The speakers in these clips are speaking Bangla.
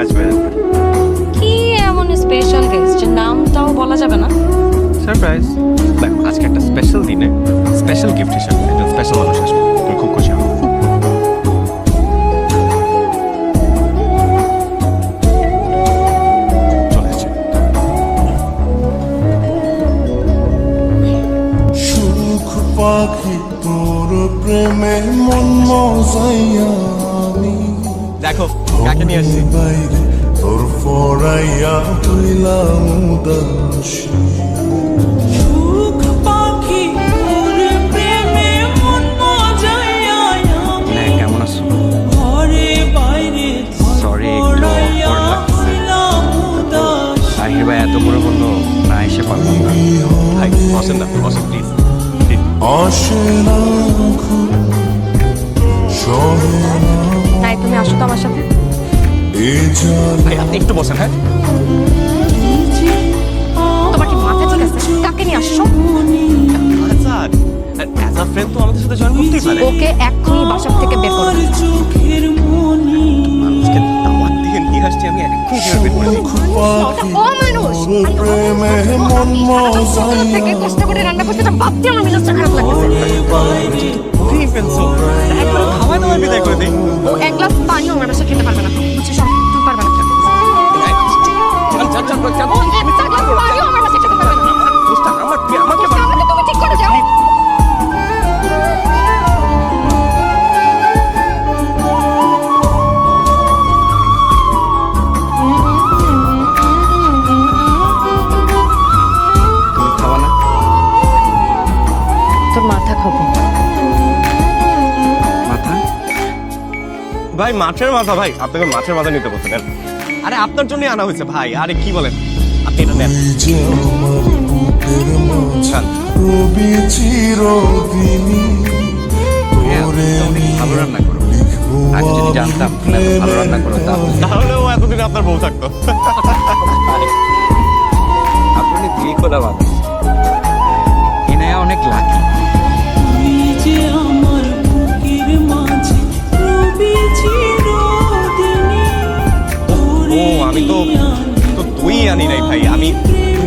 আসবে। কি এমন স্পেশাল গেস্ট যে নামটাও বলা যাবে না? সারপ্রাইজ। দেখো আজকে একটা স্পেশাল দিনে স্পেশাল গিফট হিসেবে একজন স্পেশাল মানুষ আসবে, তুমি খুব খুশি হবে। চলে এসেছে। সুখ পাখি তোর প্রেমে মন মজাইয়া আমি দেখো কাকে নিয়ে আসছি। বাইরে তোর ফরাইয়া হইলাম উদাসী। সুখ পাখি তোর প্রেমে মন মজাইয়া আমি কেমন আছো? ঘরে বাইরে Sorry, একটু awkward লাগছে। আহির ভাই এত করে বললো না এসে পারলাম না। ভাই বসেন না, বসেন প্লিজ। আসে না ঘুম, সহে না তাই তুমি আসো তো আমার সাথে। এ জান ভাই আপনি একটু বসেন। হ্যাঁ তোমার কি মাথা ঠিক আছে? কাকে নিয়ে আসছো? আচ্ছা অ্যাজ আ ফ্রেন্ড তো আমাদের সাথে জয়েন করতেই পারে। ওকে এক্ষুনি বাসা থেকে বের করো। চোখের মনি মানুষকে দাওয়াত দিয়ে নিয়ে আসছি আমি এক্ষুনি কিভাবে বের করে দিই? পাখি ও মানুষ তোর প্রেমে মন মজাইয়া থেকে কষ্ট করে রান্না করতে ভাবতে আমার মেজাজটা খারাপ লাগতেছে। বুঝেই ফেলছো, একবার খাওয়া দাওয়ার বিদায় করে দিই। ও এক গ্লাস পানিও আমার বাসা খেতে পারবে না। বুঝছিস? তুমি পারবে না। চান ও এক গ্লাস পানিও আমার বাসা খেতে পারবে না। আমাকে আমাকে তুমি ঠিক করে দাও। তুমি খাওয়া না? তোর মাথা খাবো। মাথা? ভাই মাছের মাথা, ভাই আপনাকে মাছের মাথা নিতে বলতে দেন। আরে আপনার জন্যই আনা হয়েছে ভাই। আরে কি বলেন, আপনি এটা নেন। এই যে আমার বুকের মাঝে খান। রবি চিরদিনই হ্যাঁ, তোরে আপনি তো অনেক ভালো রান্না করো। লিখবো আগে যদি জানতাম আপনি এত ভালো রান্না করো তাহলে ও এতদিন আপনার বউ থাকতো। আপনি ঠিক করে বাদ এনায়া অনেক লাকি। তুই যে আমার বুকের মাঝে রবি চিরদিনই ও আমি তো দই আনি নাই ভাই, আমি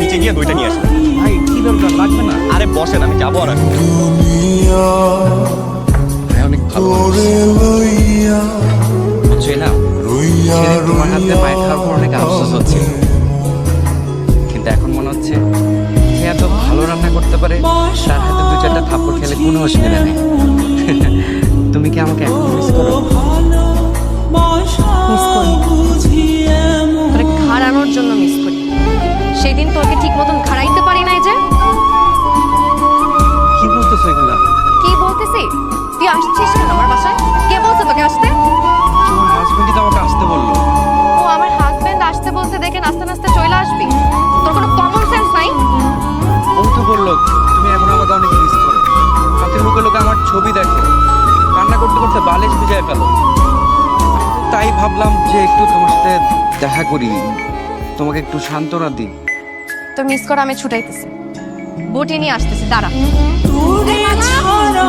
নিচে গিয়ে দইটা নিয়ে আসবো। ভাই কি দরকার, লাগবে না। আরে বসেন, আমি যাবো আর আসবো। দুনিয়া ভাই অনেক ভালো তোরে লইয়া বুঝছো না, রইয়া সেদিন তোমার হাতে রইয়া মায়ের খাওয়ার পর অনেক আফসোস হচ্ছিল, কিন্তু এখন মনে হচ্ছে সে এত ভালো রান্না করতে পারে, তার হাতে দু চারটা থাপ্পড় খেলে কোনো অসুবিধা নেই। তুমি কি আমাকে এখন মিস করো? মিস করি। তোরে খাড়ানোর জন্য মিস করি। সেদিন তোকে ঠিক মতন খাড়াইতে পারি নাই যে। কি বলতেছো এগুলা? কি বলতেছি? তুই আসছিস কেন আমার বাসায়? কে বলছে তোকে আসতে? তোমার হাজবেন্ডই তো আমাকে আসতে বললো। ও আমার হাজবেন্ড আসতে বলতে দেখে নাস্তে নাস্তে চলে আসবি? তোর কোনো কমন সেন্স নাই? ও তো বললো তুমি এখন আমাকে অনেক মিস করো, রাতের লোকে লোকে আমার ছবি দেখো, কান্না করতে করতে বালিশ ভিজায় ফেলো। তাই ভাবলাম যে একটু তোমার সাথে দেখা করি, তোমাকে একটু সান্ত্বনা দিই। তোর মিস করা আমি ছুটাইতেছি। বটি নিয়ে আসতেছি, দাঁড়া। তোরে ছাড়া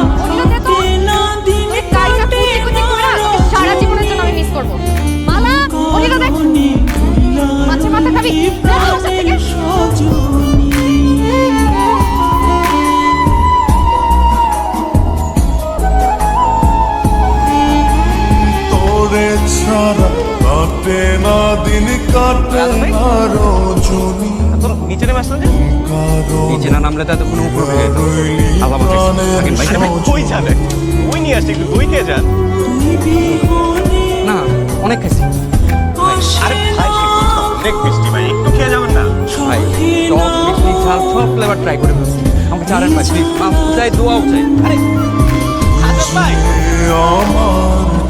কাটে না দিন ওই কাইটা কাটে কুচি কুচি করে তোকে সারা জীবনের জন্য আমি মিস করবো। মালা, বটিটা দেখ। মাছের মাথা খাবি? বের হ বাসা থেকে। তোরে ছাড়া কাটে না দিন কাটে না রজনী তোর নিচে নেমে আসলো যে? কারণ নিচে না নামলে তো এতক্ষণ উপরে উঠে যেত। আল্লাহ আমাকে থাকেন ভাই, ভাই কই যাবে? ওই নিয়ে আসছে, একটু দই খেয়ে যান। না অনেক খাইছি আরে ভাই অনেক মিষ্টি ভাই, একটু খেয়ে যাবেন না। ভাই, টক মিষ্টি ঝাল সব ফ্লেভার ট্রাই করে ফেলছি। আমাকে চারেন ভাই প্লিজ, মাফ চাই, দোয়াও চাই। আরে হাসান ভাই আমার